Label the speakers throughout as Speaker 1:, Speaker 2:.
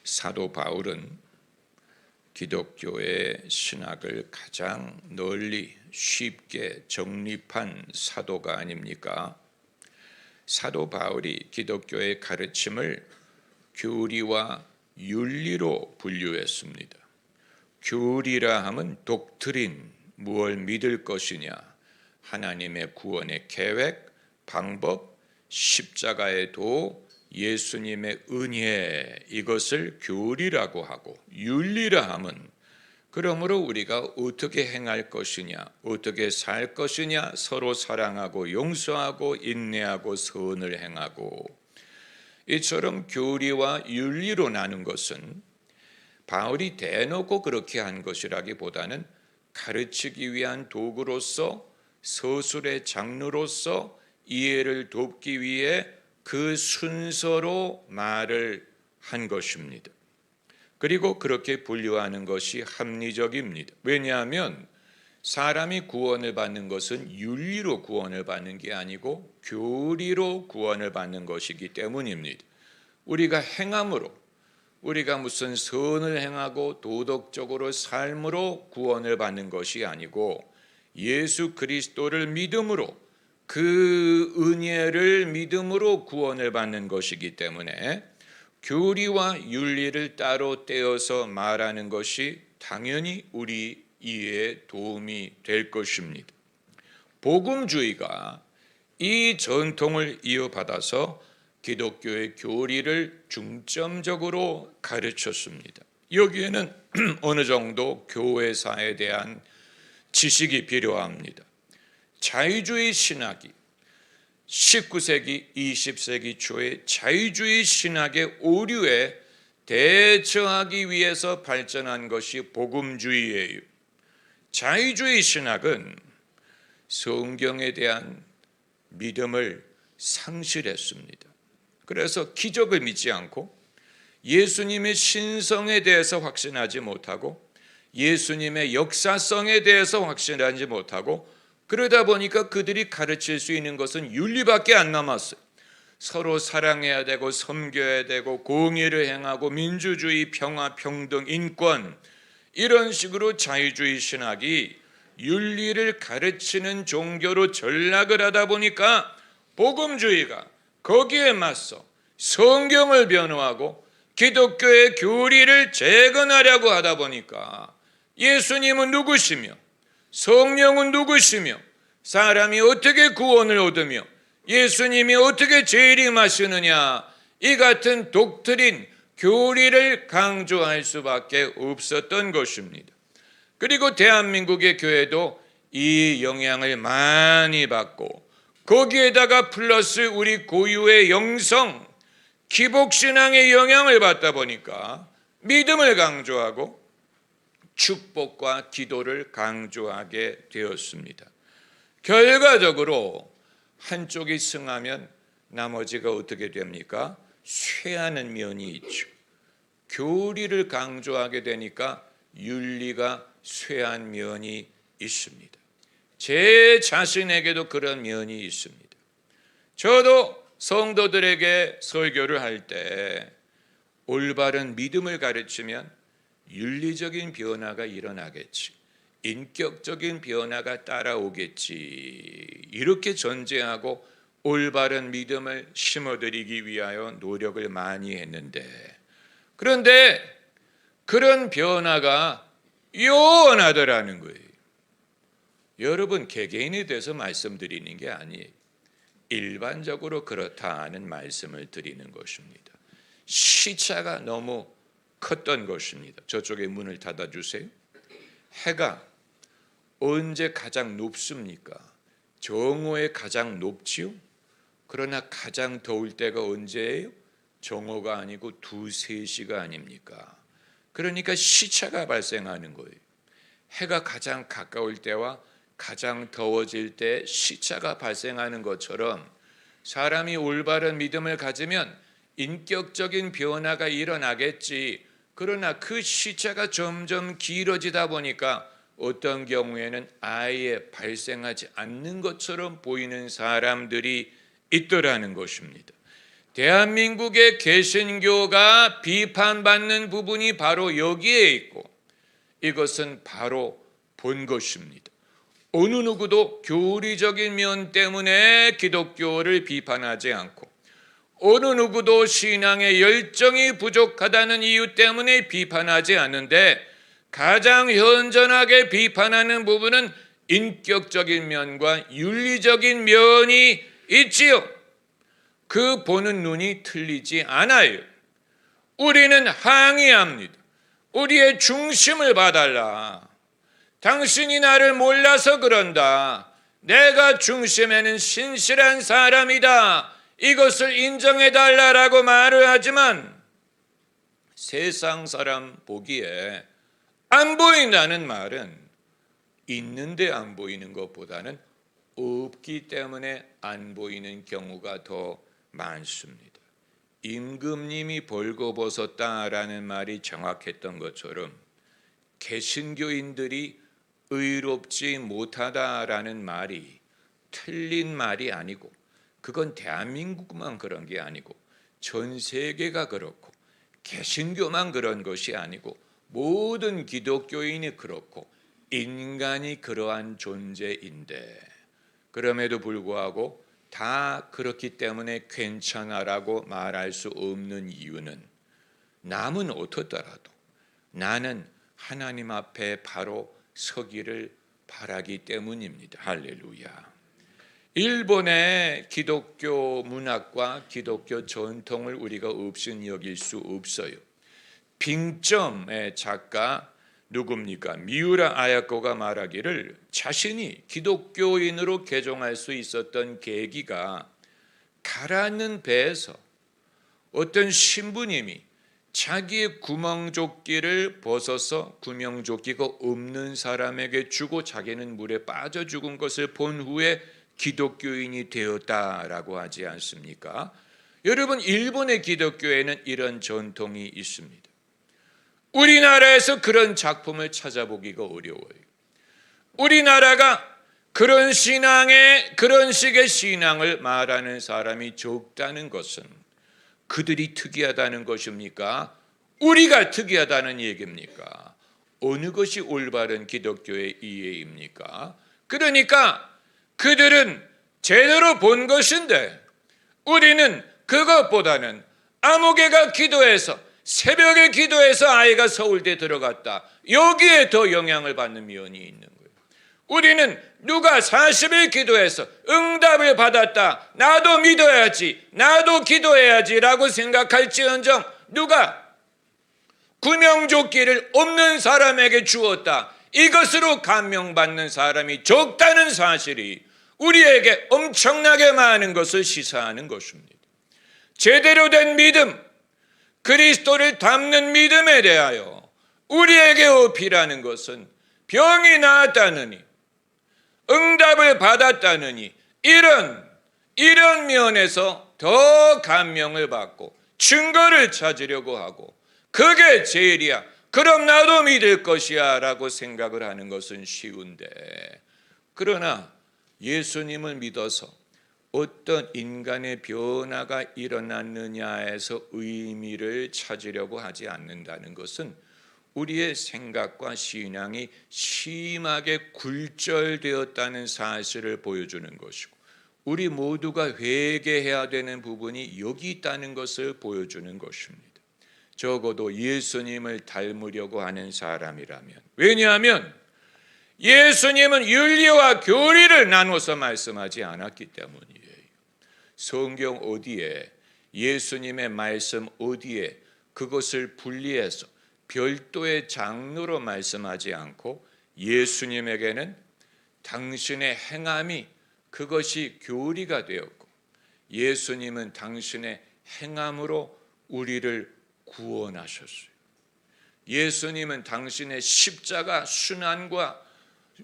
Speaker 1: 사도 바울은 기독교의 신학을 가장 널리 쉽게 정립한 사도가 아닙니까? 사도 바울이 기독교의 가르침을 교리와 윤리로 분류했습니다. 교리라 함은 독트린, 무엇을 믿을 것이냐, 하나님의 구원의 계획, 방법, 십자가의 도, 예수님의 은혜, 이것을 교리라고 하고, 윤리라 함은 그러므로 우리가 어떻게 행할 것이냐, 어떻게 살 것이냐, 서로 사랑하고 용서하고 인내하고 선을 행하고, 이처럼 교리와 윤리로 나눈 것은 바울이 대놓고 그렇게 한 것이라기보다는 가르치기 위한 도구로서, 서술의 장르로서 이해를 돕기 위해 그 순서로 말을 한 것입니다. 그리고 그렇게 분류하는 것이 합리적입니다. 왜냐하면 사람이 구원을 받는 것은 윤리로 구원을 받는 게 아니고 교리로 구원을 받는 것이기 때문입니다. 우리가 행함으로, 우리가 무슨 선을 행하고 도덕적으로 삶으로 구원을 받는 것이 아니고 예수 그리스도를 믿음으로, 그 은혜를 믿음으로 구원을 받는 것이기 때문에 교리와 윤리를 따로 떼어서 말하는 것이 당연히 우리 이해에 도움이 될 것입니다. 복음주의가 이 전통을 이어받아서 기독교의 교리를 중점적으로 가르쳤습니다. 여기에는 어느 정도 교회사에 대한 지식이 필요합니다. 자유주의 신학이 19세기, 20세기 초에 자유주의 신학의 오류에 대처하기 위해서 발전한 것이 복음주의예요. 자유주의 신학은 성경에 대한 믿음을 상실했습니다. 그래서 기적을 믿지 않고 예수님의 신성에 대해서 확신하지 못하고 예수님의 역사성에 대해서 확신하지 못하고, 그러다 보니까 그들이 가르칠 수 있는 것은 윤리밖에 안 남았어요. 서로 사랑해야 되고 섬겨야 되고 공의를 행하고 민주주의, 평화, 평등, 인권, 이런 식으로 자유주의 신학이 윤리를 가르치는 종교로 전락을 하다 보니까 복음주의가 거기에 맞서 성경을 변호하고 기독교의 교리를 재건하려고 하다 보니까 예수님은 누구시며 성령은 누구시며 사람이 어떻게 구원을 얻으며 예수님이 어떻게 재림하시느냐, 이 같은 독트린, 교리를 강조할 수밖에 없었던 것입니다. 그리고 대한민국의 교회도 이 영향을 많이 받고 거기에다가 플러스 우리 고유의 영성, 기복신앙의 영향을 받다 보니까 믿음을 강조하고 축복과 기도를 강조하게 되었습니다. 결과적으로 한쪽이 승하면 나머지가 어떻게 됩니까? 쇠하는 면이 있죠. 교리를 강조하게 되니까 윤리가 쇠한 면이 있습니다. 제 자신에게도 그런 면이 있습니다. 저도 성도들에게 설교를 할 때 올바른 믿음을 가르치면 윤리적인 변화가 일어나겠지, 인격적인 변화가 따라오겠지, 이렇게 전제하고 올바른 믿음을 심어드리기 위하여 노력을 많이 했는데, 그런데 그런 변화가 요원하더라는 거예요. 여러분, 개개인에 대해서 말씀드리는 게 아니에요. 일반적으로 그렇다는 말씀을 드리는 것입니다. 시차가 너무 컸던 것입니다. 저쪽에 문을 닫아주세요. 해가 언제 가장 높습니까? 정오에 가장 높지요? 그러나 가장 더울 때가 언제예요? 정오가 아니고 2, 3시가 아닙니까? 그러니까 시차가 발생하는 거예요. 해가 가장 가까울 때와 가장 더워질 때 시차가 발생하는 것처럼 사람이 올바른 믿음을 가지면 인격적인 변화가 일어나겠지. 그러나 그 시차가 점점 길어지다 보니까 어떤 경우에는 아예 발생하지 않는 것처럼 보이는 사람들이 있더라는 것입니다. 대한민국의 개신교가 비판받는 부분이 바로 여기에 있고, 이것은 바로 본 것입니다. 어느 누구도 교리적인 면 때문에 기독교를 비판하지 않고, 어느 누구도 신앙의 열정이 부족하다는 이유 때문에 비판하지 않는데, 가장 현전하게 비판하는 부분은 인격적인 면과 윤리적인 면이 있지요. 그 보는 눈이 틀리지 않아요. 우리는 항의합니다. 우리의 중심을 봐달라. 당신이 나를 몰라서 그런다. 내가 중심에는 신실한 사람이다. 이것을 인정해달라라고 말을 하지만, 세상 사람 보기에 안 보인다는 말은 있는데 안 보이는 것보다는 없기 때문에 안 보이는 경우가 더 많습니다. 임금님이 벌거벗었다라는 말이 정확했던 것처럼, 개신교인들이 의롭지 못하다라는 말이 틀린 말이 아니고, 그건 대한민국만 그런 게 아니고 전 세계가 그렇고, 개신교만 그런 것이 아니고 모든 기독교인이 그렇고 인간이 그러한 존재인데, 그럼에도 불구하고 다 그렇기 때문에 괜찮아라고 말할 수 없는 이유는, 남은 어떻더라도 나는 하나님 앞에 바로 서기를 바라기 때문입니다. 할렐루야. 일본의 기독교 문학과 기독교 전통을 우리가 없인 여길 수 없어요. 빙점의 작가 누굽니까? 미우라 아야코가 말하기를, 자신이 기독교인으로 개종할 수 있었던 계기가, 가라앉는 배에서 어떤 신부님이 자기의 구멍조끼를 벗어서 구멍조끼가 없는 사람에게 주고 자기는 물에 빠져 죽은 것을 본 후에 기독교인이 되었다라고 하지 않습니까? 여러분, 일본의 기독교에는 이런 전통이 있습니다. 우리나라에서 그런 작품을 찾아보기가 어려워요. 우리나라가 그런 식의 신앙을 말하는 사람이 적다는 것은 그들이 특이하다는 것입니까? 우리가 특이하다는 얘기입니까? 어느 것이 올바른 기독교의 이해입니까? 그러니까 그들은 제대로 본 것인데, 우리는 그것보다는 아무개가 기도해서, 새벽에 기도해서 아이가 서울대 들어갔다, 여기에 더 영향을 받는 면이 있는 거예요. 우리는 누가 40일 기도해서 응답을 받았다, 나도 믿어야지, 나도 기도해야지 라고 생각할지언정, 누가 구명조끼를 없는 사람에게 주었다, 이것으로 감명받는 사람이 적다는 사실이 우리에게 엄청나게 많은 것을 시사하는 것입니다. 제대로 된 믿음, 그리스도를 닮는 믿음에 대하여 우리에게 어필하는 것은 병이 나았다느니, 응답을 받았다느니, 이런 면에서 더 감명을 받고 증거를 찾으려고 하고, 그게 제일이야, 그럼 나도 믿을 것이야 라고 생각을 하는 것은 쉬운데, 그러나 예수님을 믿어서 어떤 인간의 변화가 일어났느냐에서 의미를 찾으려고 하지 않는다는 것은 우리의 생각과 신앙이 심하게 굴절되었다는 사실을 보여주는 것이고, 우리 모두가 회개해야 되는 부분이 여기 있다는 것을 보여주는 것입니다. 적어도 예수님을 닮으려고 하는 사람이라면. 왜냐하면 예수님은 윤리와 교리를 나눠서 말씀하지 않았기 때문이에요. 성경 어디에, 예수님의 말씀 어디에 그것을 분리해서 별도의 장르로 말씀하지 않고, 예수님에게는 당신의 행함이 그것이 교리가 되었고, 예수님은 당신의 행함으로 우리를 구원하셨어요. 예수님은 당신의 십자가 순환과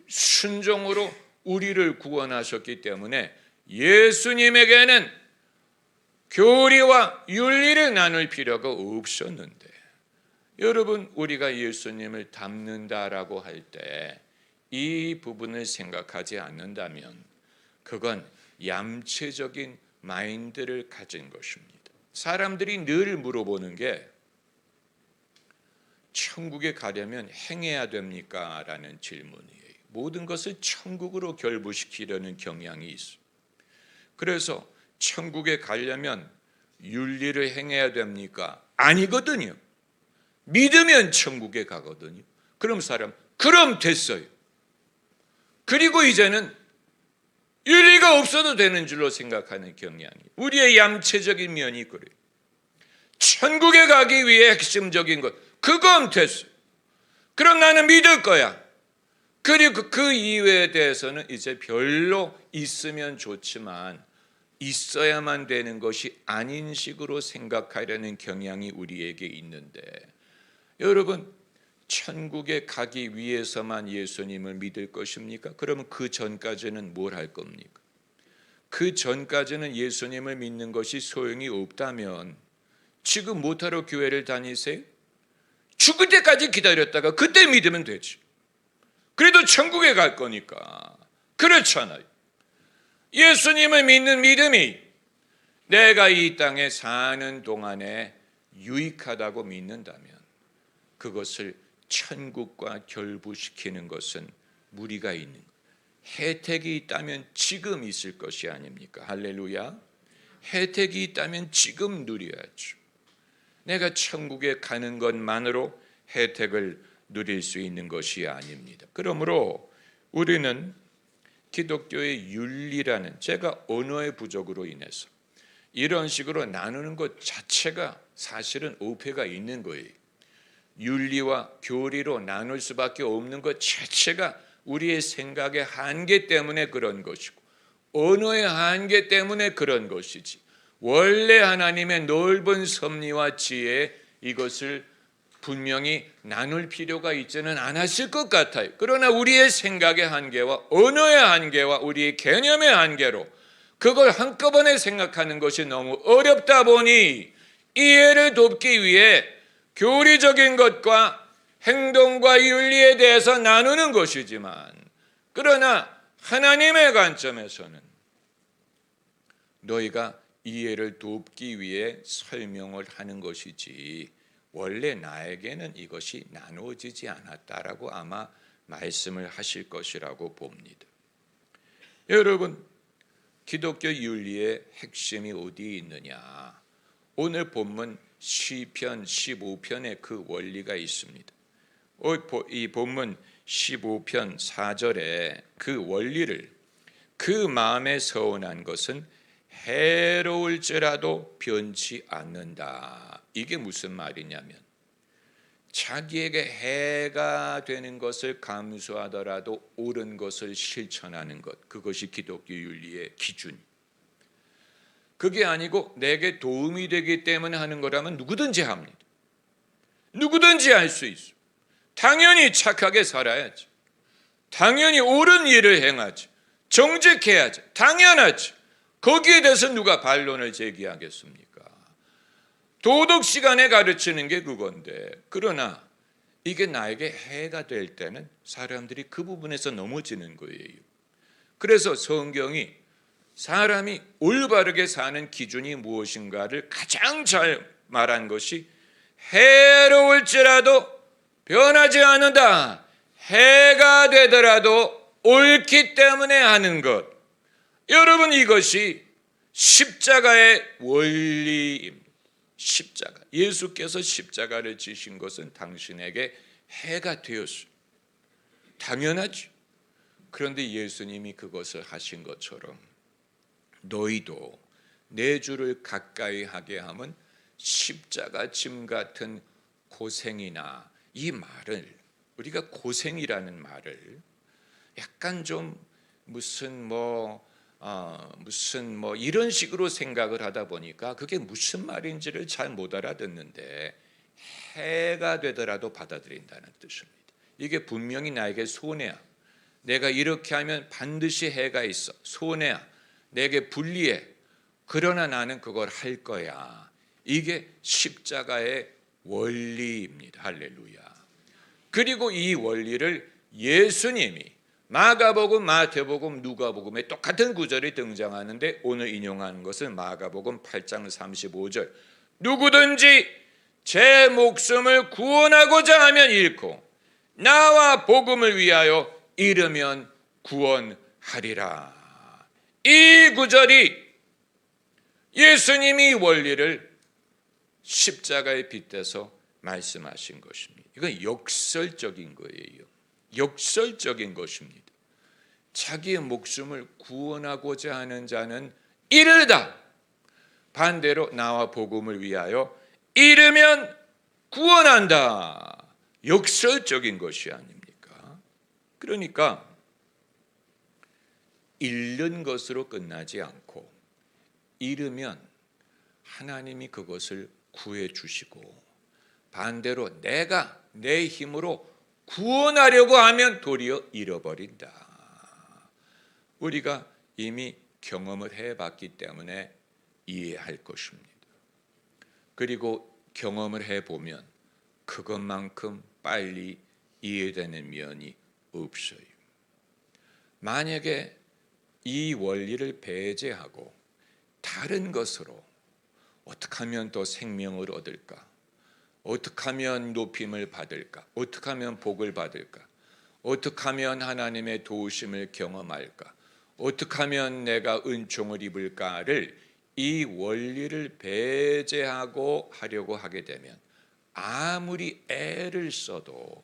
Speaker 1: 순종으로 우리를 구원하셨기 때문에 예수님에게는 교리와 윤리를 나눌 필요가 없었는데, 여러분, 우리가 예수님을 닮는다라고 할 때 이 부분을 생각하지 않는다면 그건 얌체적인 마인드를 가진 것입니다. 사람들이 늘 물어보는 게 천국에 가려면 행해야 됩니까? 라는 질문이에요. 모든 것을 천국으로 결부시키려는 경향이 있어요. 그래서 천국에 가려면 윤리를 행해야 됩니까? 아니거든요. 믿으면 천국에 가거든요. 그럼 그럼 됐어요. 그리고 이제는 윤리가 없어도 되는 줄로 생각하는 경향이, 우리의 얌체적인 면이 그래요. 천국에 가기 위해 핵심적인 것, 그건 됐어요. 그럼 나는 믿을 거야. 그리고 그 이외에 대해서는 이제 별로 있으면 좋지만 있어야만 되는 것이 아닌 식으로 생각하려는 경향이 우리에게 있는데, 여러분, 천국에 가기 위해서만 예수님을 믿을 것입니까? 그러면 그 전까지는 뭘 할 겁니까? 그 전까지는 예수님을 믿는 것이 소용이 없다면 지금 못하러 교회를 다니세요? 죽을 때까지 기다렸다가 그때 믿으면 되지. 그래도 천국에 갈 거니까. 그렇잖아요. 예수님을 믿는 믿음이 내가 이 땅에 사는 동안에 유익하다고 믿는다면 그것을 천국과 결부시키는 것은 무리가 있는 것. 혜택이 있다면 지금 있을 것이 아닙니까? 할렐루야. 혜택이 있다면 지금 누려야죠. 내가 천국에 가는 것만으로 혜택을 누릴 수 있는 것이 아닙니다. 그러므로 우리는 기독교의 윤리라는, 제가 언어의 부족으로 인해서 이런 식으로 나누는 것 자체가 사실은 오해가 있는 거예요. 윤리와 교리로 나눌 수밖에 없는 것 자체가 우리의 생각의 한계 때문에 그런 것이고 언어의 한계 때문에 그런 것이지, 원래 하나님의 넓은 섭리와 지혜에 이것을 분명히 나눌 필요가 있지는 않았을 것 같아요. 그러나 우리의 생각의 한계와 언어의 한계와 우리의 개념의 한계로 그걸 한꺼번에 생각하는 것이 너무 어렵다 보니 이해를 돕기 위해 교리적인 것과 행동과 윤리에 대해서 나누는 것이지만, 그러나 하나님의 관점에서는 너희가 이해를 돕기 위해 설명을 하는 것이지 원래 나에게는 이것이 나누어지지 않았다라고 아마 말씀을 하실 것이라고 봅니다. 여러분, 기독교 윤리의 핵심이 어디에 있느냐? 오늘 본문 시편 15편에 그 원리가 있습니다. 이 본문 15편 4절에 그 원리를, 그 마음에 서운한 것은 해로울지라도 변치 않는다. 이게 무슨 말이냐면 자기에게 해가 되는 것을 감수하더라도 옳은 것을 실천하는 것, 그것이 기독교 윤리의 기준. 그게 아니고 내게 도움이 되기 때문에 하는 거라면 누구든지 합니다. 누구든지 할 수 있어. 당연히 착하게 살아야지. 당연히 옳은 일을 행하지. 정직해야지. 당연하지. 거기에 대해서 누가 반론을 제기하겠습니까? 도덕 시간에 가르치는 게 그건데, 그러나 이게 나에게 해가 될 때는 사람들이 그 부분에서 넘어지는 거예요. 그래서 성경이 사람이 올바르게 사는 기준이 무엇인가를 가장 잘 말한 것이 해로울지라도 변하지 않는다. 해가 되더라도 옳기 때문에 하는 것. 여러분, 이것이 십자가의 원리입니다. 십자가. 예수께서 십자가를 지신 것은 당신에게 해가 되었어요. 당연하죠. 그런데 예수님이 그것을 하신 것처럼 너희도 내 주를 가까이 하게 하면 십자가 짐 같은 고생이나, 이 말을 우리가 고생이라는 말을 약간 좀 무슨 이런 식으로 생각을 하다 보니까 그게 무슨 말인지를 잘 못 알아듣는데, 해가 되더라도 받아들인다는 뜻입니다. 이게 분명히 나에게 손해야. 내가 이렇게 하면 반드시 해가 있어. 손해야. 내게 불리해. 그러나 나는 그걸 할 거야. 이게 십자가의 원리입니다. 할렐루야. 그리고 이 원리를 예수님이 마가복음, 마태복음, 누가복음에 똑같은 구절이 등장하는데 오늘 인용하는 것은 마가복음 8장 35절. 누구든지 제 목숨을 구원하고자 하면 잃고 나와 복음을 위하여 잃으면 구원하리라. 이 구절이 예수님이 원리를 십자가에 빗대서 말씀하신 것입니다. 이건 역설적인 거예요. 역설적인 것입니다. 자기의 목숨을 구원하고자 하는 자는 잃으다. 반대로 나와 복음을 위하여 잃으면 구원한다. 역설적인 것이 아닙니까? 그러니까 잃는 것으로 끝나지 않고 잃으면 하나님이 그것을 구해 주시고, 반대로 내가 내 힘으로 구원하려고 하면 도리어 잃어버린다. 우리가 이미 경험을 해봤기 때문에 이해할 것입니다. 그리고 경험을 해보면 그것만큼 빨리 이해되는 면이 없어요. 만약에 이 원리를 배제하고 다른 것으로 어떻게 하면 더 생명을 얻을까? 어떻게 하면 높임을 받을까? 어떻게 하면 복을 받을까? 어떻게 하면 하나님의 도우심을 경험할까? 어떻게 하면 내가 은총을 입을까를 이 원리를 배제하고 하려고 하게 되면 아무리 애를 써도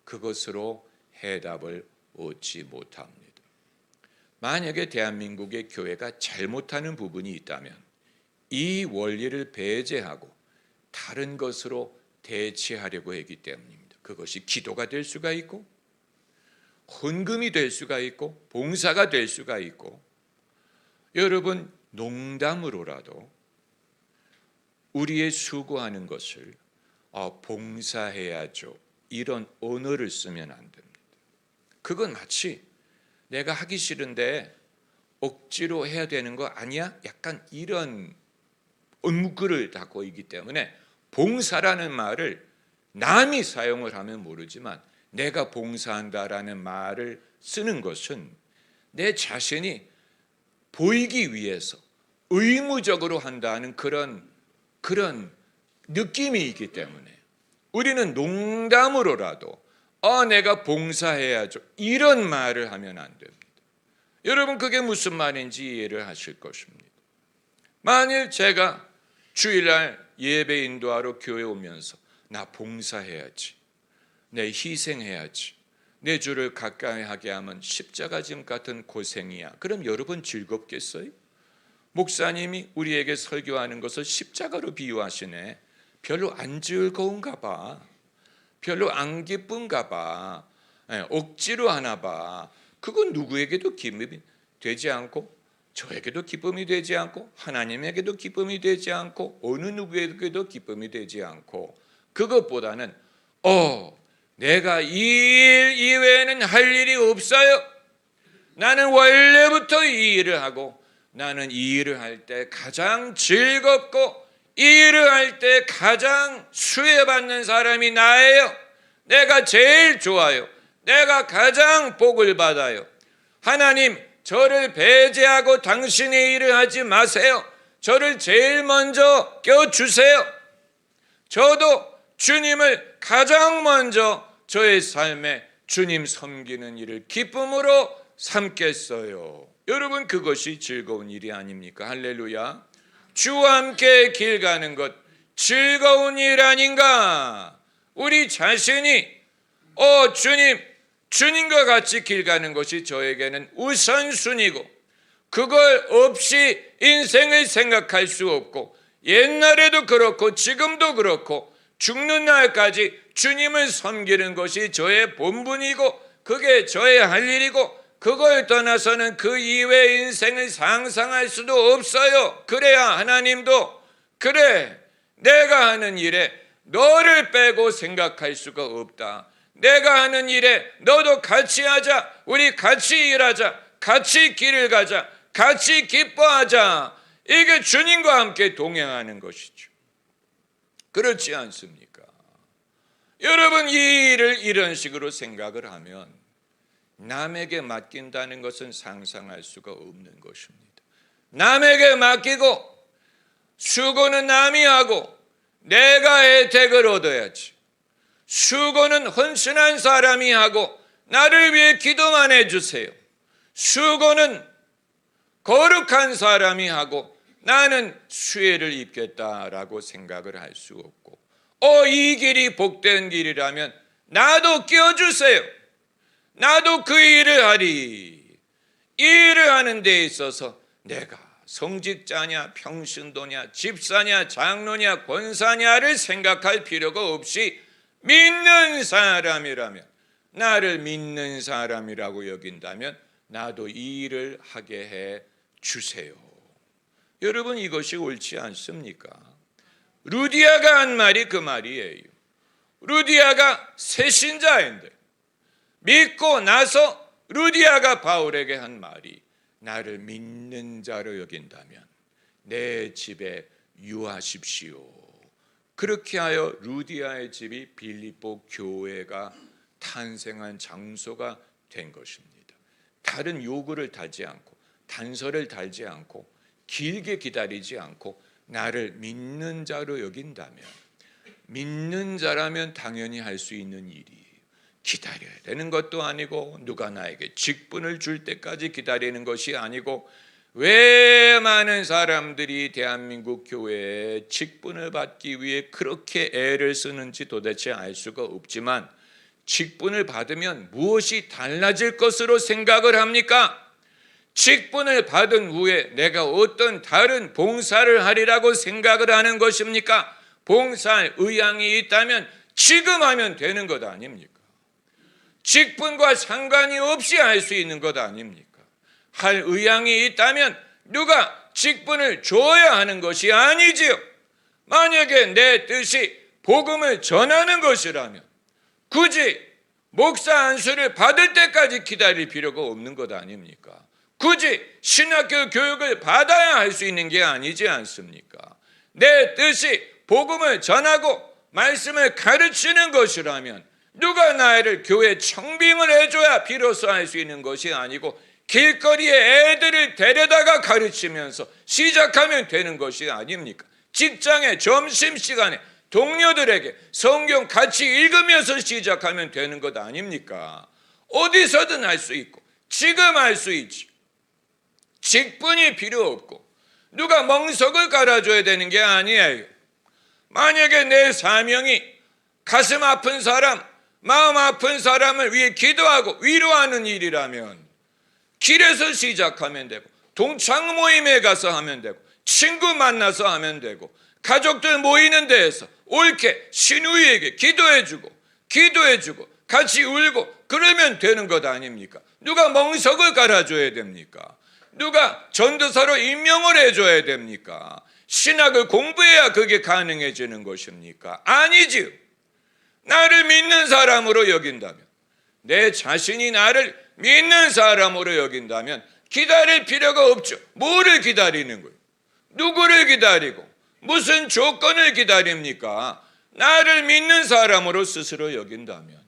Speaker 1: 그것으로 해답을 얻지 못합니다. 만약에 대한민국의 교회가 잘못하는 부분이 있다면 이 원리를 배제하고 다른 것으로 대체하려고 했기 때문입니다. 그것이 기도가 될 수가 있고 헌금이 될 수가 있고 봉사가 될 수가 있고, 여러분 농담으로라도 우리의 수고하는 것을 봉사해야죠, 이런 언어를 쓰면 안 됩니다. 그건 마치 내가 하기 싫은데 억지로 해야 되는 거 아니야? 약간 이런 언급을 갖고 있기 때문에 봉사라는 말을 남이 사용을 하면 모르지만 내가 봉사한다라는 말을 쓰는 것은 내 자신이 보이기 위해서 의무적으로 한다는 그런 느낌이 있기 때문에 우리는 농담으로라도 내가 봉사해야죠, 이런 말을 하면 안 됩니다. 여러분 그게 무슨 말인지 이해를 하실 것입니다. 만일 제가 주일날 예배 인도하러 교회 오면서 나 봉사해야지, 내 희생해야지, 내 주를 가까이 하게 하면 십자가 짐 같은 고생이야, 그럼 여러분 즐겁겠어요? 목사님이 우리에게 설교하는 것을 십자가로 비유하시네. 별로 안 즐거운가 봐, 별로 안 기쁜가 봐, 억지로 하나 봐. 그건 누구에게도 기쁨이 되지 않고 저에게도 기쁨이 되지 않고 하나님에게도 기쁨이 되지 않고 어느 누구에게도 기쁨이 되지 않고, 그것보다는 내가 이 일 이외에는 할 일이 없어요. 나는 원래부터 이 일을 하고 나는 이 일을 할 때 가장 즐겁고 이 일을 할 때 가장 수혜받는 사람이 나예요. 내가 제일 좋아요. 내가 가장 복을 받아요. 하나님, 저를 배제하고 당신의 일을 하지 마세요. 저를 제일 먼저 껴주세요. 저도 주님을 가장 먼저 저의 삶에 주님 섬기는 일을 기쁨으로 삼겠어요. 여러분 그것이 즐거운 일이 아닙니까? 할렐루야. 주와 함께 길 가는 것 즐거운 일 아닌가? 우리 자신이 주님과 같이 길 가는 것이 저에게는 우선순위고, 그걸 없이 인생을 생각할 수 없고, 옛날에도 그렇고 지금도 그렇고 죽는 날까지 주님을 섬기는 것이 저의 본분이고 그게 저의 할 일이고, 그걸 떠나서는 그 이외의 인생을 상상할 수도 없어요. 그래야 하나님도 그래, 내가 하는 일에 너를 빼고 생각할 수가 없다. 내가 하는 일에 너도 같이 하자. 우리 같이 일하자. 같이 길을 가자. 같이 기뻐하자. 이게 주님과 함께 동행하는 것이죠. 그렇지 않습니까? 여러분 이 일을 이런 식으로 생각을 하면 남에게 맡긴다는 것은 상상할 수가 없는 것입니다. 남에게 맡기고 수고는 남이 하고 내가 혜택을 얻어야지. 수고는 헌신한 사람이 하고 나를 위해 기도만 해주세요. 수고는 거룩한 사람이 하고 나는 수혜를 입겠다라고 생각을 할 수 없고, 이 길이 복된 길이라면 나도 끼워주세요. 나도 그 일을 하리. 이 일을 하는 데 있어서 내가 성직자냐 평신도냐 집사냐 장로냐 권사냐를 생각할 필요가 없이 믿는 사람이라면, 나를 믿는 사람이라고 여긴다면 나도 이 일을 하게 해 주세요. 여러분, 이것이 옳지 않습니까? 루디아가 한 말이 그 말이에요. 루디아가 새신자인데 믿고 나서 루디아가 바울에게 한 말이, 나를 믿는 자로 여긴다면 내 집에 유하십시오. 그렇게 하여 루디아의 집이 빌립보 교회가 탄생한 장소가 된 것입니다. 다른 요구를 달지 않고 단서를 달지 않고 길게 기다리지 않고 나를 믿는 자로 여긴다면, 믿는 자라면 당연히 할 수 있는 일이에요. 기다려야 되는 것도 아니고 누가 나에게 직분을 줄 때까지 기다리는 것이 아니고, 왜 많은 사람들이 대한민국 교회에 직분을 받기 위해 그렇게 애를 쓰는지 도대체 알 수가 없지만, 직분을 받으면 무엇이 달라질 것으로 생각을 합니까? 직분을 받은 후에 내가 어떤 다른 봉사를 하리라고 생각을 하는 것입니까? 봉사할 의향이 있다면 지금 하면 되는 것 아닙니까? 직분과 상관이 없이 할 수 있는 것 아닙니까? 할 의향이 있다면 누가 직분을 줘야 하는 것이 아니지요. 만약에 내 뜻이 복음을 전하는 것이라면 굳이 목사 안수를 받을 때까지 기다릴 필요가 없는 것 아닙니까? 굳이 신학교 교육을 받아야 할 수 있는 게 아니지 않습니까? 내 뜻이 복음을 전하고 말씀을 가르치는 것이라면 누가 나를 교회 청빙을 해줘야 비로소 할 수 있는 것이 아니고, 길거리에 애들을 데려다가 가르치면서 시작하면 되는 것이 아닙니까? 직장에 점심시간에 동료들에게 성경 같이 읽으면서 시작하면 되는 것 아닙니까? 어디서든 할 수 있고 지금 할 수 있지. 직분이 필요 없고 누가 멍석을 깔아줘야 되는 게 아니에요. 만약에 내 사명이 가슴 아픈 사람, 마음 아픈 사람을 위해 기도하고 위로하는 일이라면 길에서 시작하면 되고, 동창 모임에 가서 하면 되고, 친구 만나서 하면 되고, 가족들 모이는 데에서 옳게 신우이에게 기도해주고 같이 울고 그러면 되는 것 아닙니까? 누가 멍석을 깔아줘야 됩니까? 누가 전도사로 임명을 해줘야 됩니까? 신학을 공부해야 그게 가능해지는 것입니까? 아니지요. 나를 믿는 사람으로 여긴다면, 내 자신이 나를 믿는 사람으로 여긴다면 기다릴 필요가 없죠. 뭐를 기다리는 거예요? 누구를 기다리고 무슨 조건을 기다립니까? 나를 믿는 사람으로 스스로 여긴다면,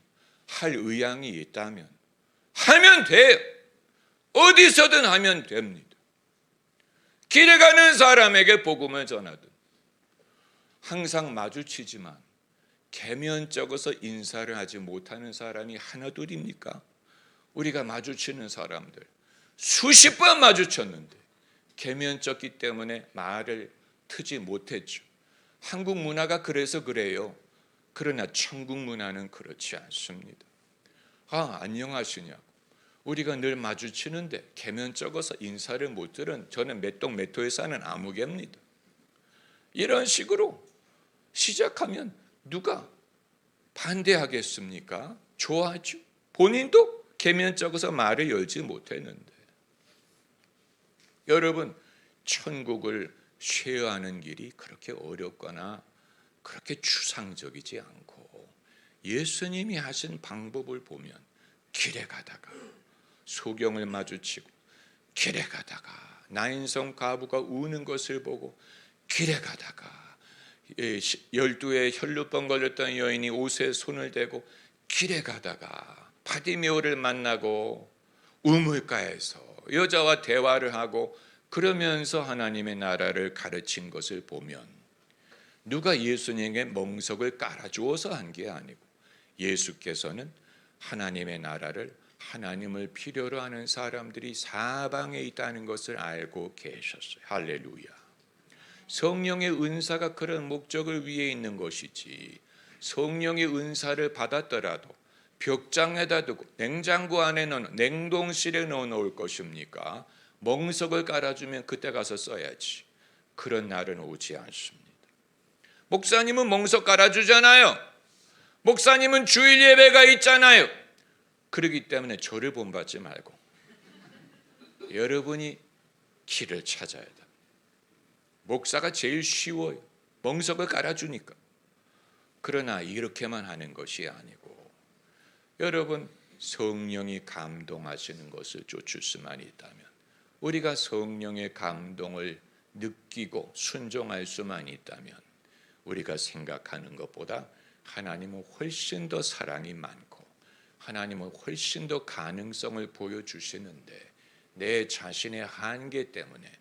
Speaker 1: 할 의향이 있다면 하면 돼요. 어디서든 하면 됩니다. 길에 가는 사람에게 복음을 전하든, 항상 마주치지만 계면적어서 인사를 하지 못하는 사람이 하나둘입니까? 우리가 마주치는 사람들 수십 번 마주쳤는데 계면적기 때문에 말을 트지 못했죠. 한국 문화가 그래서 그래요. 그러나 천국 문화는 그렇지 않습니다. 안녕하시냐고 우리가 늘 마주치는데 계면적어서 인사를 못 들은 저는 몇 동 몇 호에 사는 아무개입니다. 이런 식으로 시작하면 누가 반대하겠습니까? 좋아하죠. 본인도 계면적어서 말을 열지 못했는데. 여러분, 천국을 쉐어하는 길이 그렇게 어렵거나 그렇게 추상적이지 않고, 예수님이 하신 방법을 보면 길에 가다가 소경을 마주치고, 길에 가다가 나인성 과부가 우는 것을 보고, 길에 가다가 12에 혈루병 걸렸던 여인이 옷에 손을 대고, 길에 가다가 바디메오를 만나고 우물가에서 여자와 대화를 하고 그러면서 하나님의 나라를 가르친 것을 보면 누가 예수님에게 멍석을 깔아주어서 한 게 아니고 예수께서는 하나님의 나라를 하나님을 필요로 하는 사람들이 사방에 있다는 것을 알고 계셨어요. 할렐루야. 성령의 은사가 그런 목적을 위해 있는 것이지 성령의 은사를 받았더라도 벽장에다 두고 냉장고 안에 넣는 냉동실에 넣어 놓을 것입니까? 멍석을 깔아주면 그때 가서 써야지. 그런 날은 오지 않습니다. 목사님은 멍석 깔아주잖아요. 목사님은 주일 예배가 있잖아요. 그렇기 때문에 저를 본받지 말고 여러분이 길을 찾아야 돼. 목사가 제일 쉬워요. 멍석을 깔아주니까. 그러나 이렇게만 하는 것이 아니고 여러분 성령이 감동하시는 것을 쫓을 수만 있다면 우리가 성령의 감동을 느끼고 순종할 수만 있다면 우리가 생각하는 것보다 하나님은 훨씬 더 사랑이 많고 하나님은 훨씬 더 가능성을 보여주시는데 내 자신의 한계 때문에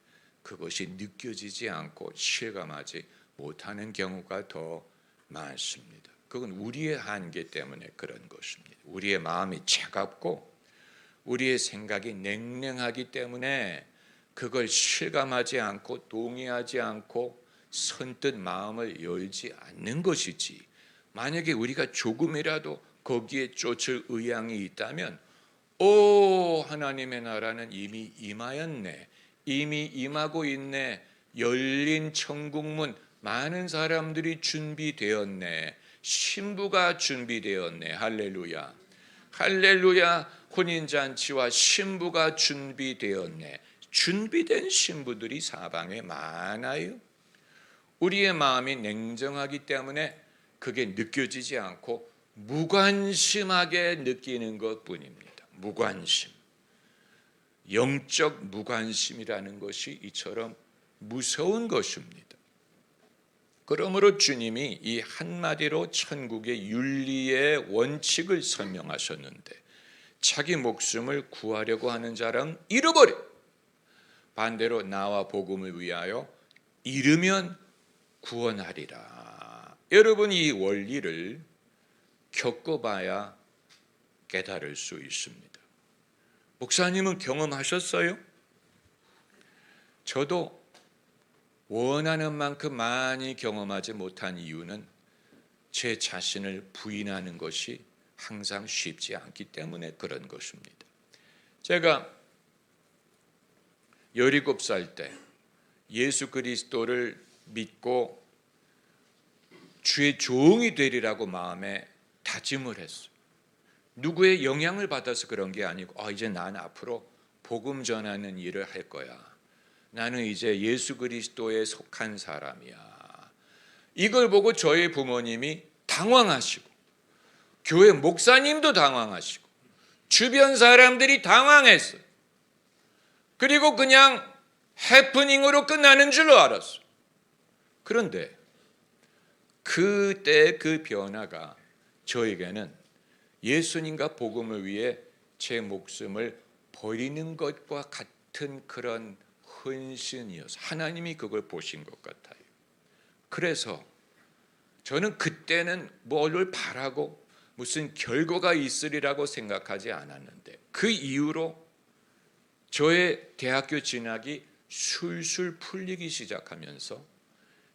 Speaker 1: 그것이 느껴지지 않고 실감하지 못하는 경우가 더 많습니다. 그건 우리의 한계 때문에 그런 것입니다. 우리의 마음이 차갑고 우리의 생각이 냉랭하기 때문에 그걸 실감하지 않고 동의하지 않고 선뜻 마음을 열지 않는 것이지, 만약에 우리가 조금이라도 거기에 쫓을 의향이 있다면 오 하나님의 나라는 이미 임하였네, 이미 임하고 있네, 열린 천국문 많은 사람들이 준비되었네, 신부가 준비되었네. 할렐루야 할렐루야. 혼인잔치와 신부가 준비되었네. 준비된 신부들이 사방에 많아요. 우리의 마음이 냉정하기 때문에 그게 느껴지지 않고 무관심하게 느끼는 것뿐입니다. 무관심. 영적 무관심이라는 것이 이처럼 무서운 것입니다. 그러므로 주님이 이 한마디로 천국의 윤리의 원칙을 설명하셨는데 자기 목숨을 구하려고 하는 자는 잃어버려. 반대로 나와 복음을 위하여 잃으면 구원하리라. 여러분 이 원리를 겪어봐야 깨달을 수 있습니다. 목사님은 경험하셨어요? 저도 원하는 만큼 많이 경험하지 못한 이유는 제 자신을 부인하는 것이 항상 쉽지 않기 때문에 그런 것입니다. 제가 17살 때 예수 그리스도를 믿고 주의 종이 되리라고 마음에 다짐을 했어요. 누구의 영향을 받아서 그런 게 아니고 이제 난 앞으로 복음 전하는 일을 할 거야. 나는 이제 예수 그리스도에 속한 사람이야. 이걸 보고 저희 부모님이 당황하시고 교회 목사님도 당황하시고 주변 사람들이 당황했어요. 그리고 그냥 해프닝으로 끝나는 줄로 알았어요. 그런데 그때 그 변화가 저에게는 예수님과 복음을 위해 제 목숨을 버리는 것과 같은 그런 헌신이어서 하나님이 그걸 보신 것 같아요. 그래서 저는 그때는 뭘 바라고 무슨 결과가 있으리라고 생각하지 않았는데 그 이후로 저의 대학교 진학이 술술 풀리기 시작하면서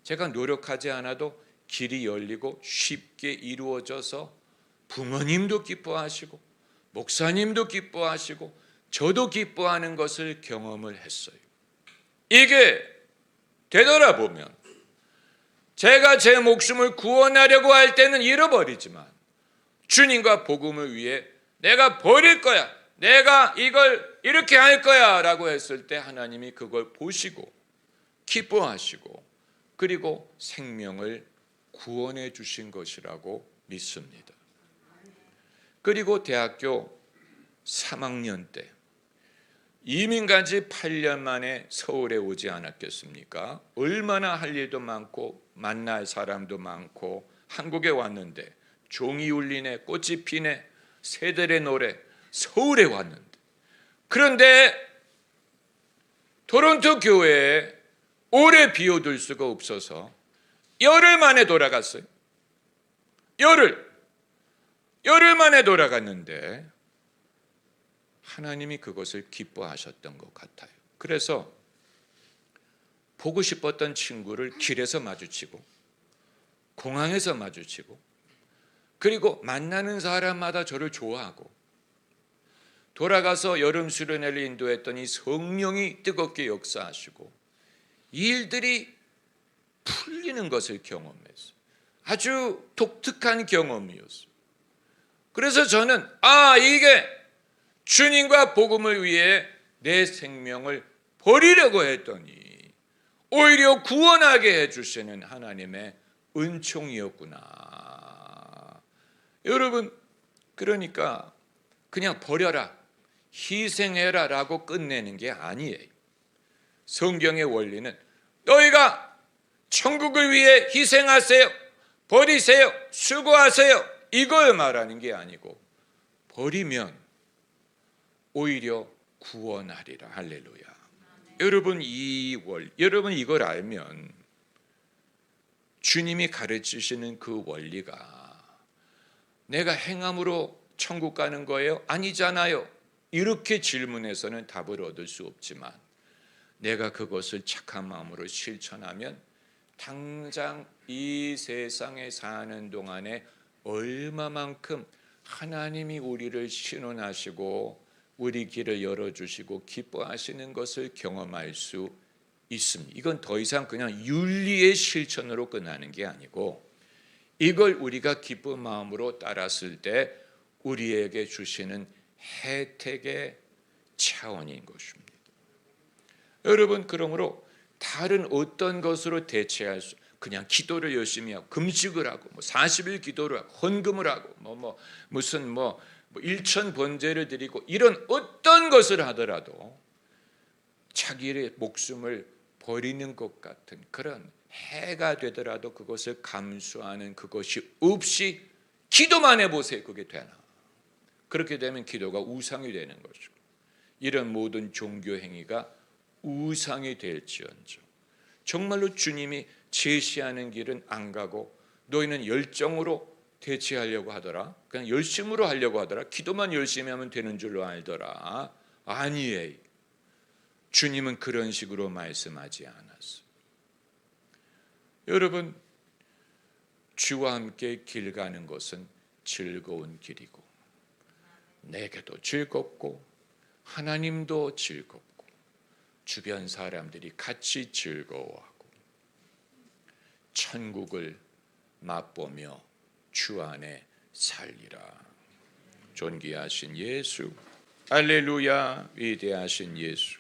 Speaker 1: 제가 노력하지 않아도 길이 열리고 쉽게 이루어져서 부모님도 기뻐하시고 목사님도 기뻐하시고 저도 기뻐하는 것을 경험을 했어요. 이게 되돌아보면 제가 제 목숨을 구원하려고 할 때는 잃어버리지만 주님과 복음을 위해 내가 버릴 거야, 내가 이걸 이렇게 할 거야 라고 했을 때 하나님이 그걸 보시고 기뻐하시고 그리고 생명을 구원해 주신 것이라고 믿습니다. 그리고 대학교 3학년 때 이민 간 지 8년 만에 서울에 오지 않았겠습니까? 얼마나 할 일도 많고 만날 사람도 많고 한국에 왔는데 종이 울리네, 꽃이 피네, 새들의 노래 서울에 왔는데, 그런데 토론토 교회에 오래 비워둘 수가 없어서 열흘 만에 돌아갔어요. 열흘 만에 돌아갔는데 하나님이 그것을 기뻐하셨던 것 같아요. 그래서 보고 싶었던 친구를 길에서 마주치고 공항에서 마주치고, 그리고 만나는 사람마다 저를 좋아하고, 돌아가서 여름 수련회를 인도했더니 성령이 뜨겁게 역사하시고 일들이 풀리는 것을 경험했어요. 아주 독특한 경험이었어요. 그래서 저는 이게 주님과 복음을 위해 내 생명을 버리려고 했더니 오히려 구원하게 해주시는 하나님의 은총이었구나. 여러분, 그러니까 그냥 버려라, 희생해라 라고 끝내는 게 아니에요. 성경의 원리는 너희가 천국을 위해 희생하세요, 버리세요, 수고하세요, 이걸 말하는 게 아니고, 버리면 오히려 구원하리라. 할렐루야. 여러분, 여러분 이걸 알면 주님이 가르치시는 그 원리가 내가 행함으로 천국 가는 거예요? 아니잖아요. 이렇게 질문해서는 답을 얻을 수 없지만, 내가 그것을 착한 마음으로 실천하면 당장 이 세상에 사는 동안에 얼마만큼 하나님이 우리를 신원하시고 우리 길을 열어주시고 기뻐하시는 것을 경험할 수 있습니다. 이건 더 이상 그냥 윤리의 실천으로 끝나는 게 아니고, 이걸 우리가 기쁜 마음으로 따랐을 때 우리에게 주시는 혜택의 차원인 것입니다. 여러분, 그러므로 다른 어떤 것으로 대체할 수, 그냥 기도를 열심히 하고 금식을 하고 40일 기도를 하고 헌금을 하고 무슨 일천 번제를 드리고 이런 어떤 것을 하더라도 자기의 목숨을 버리는 것 같은 그런 해가 되더라도 그것을 감수하는 그것이 없이 기도만 해보세요. 그게 되나? 그렇게 되면 기도가 우상이 되는 것이고, 이런 모든 종교 행위가 우상이 될지언정 정말로 주님이 제시하는 길은 안 가고 너희는 열정으로 대체하려고 하더라, 그냥 열심으로 하려고 하더라, 기도만 열심히 하면 되는 줄로 알더라. 아니에요. 주님은 그런 식으로 말씀하지 않았어요. 여러분, 주와 함께 길 가는 것은 즐거운 길이고 내게도 즐겁고 하나님도 즐겁고 주변 사람들이 같이 즐거워하고 천국을 맛보며 주 안에 살리라. 존귀하신 예수, 할렐루야. 위대하신 예수,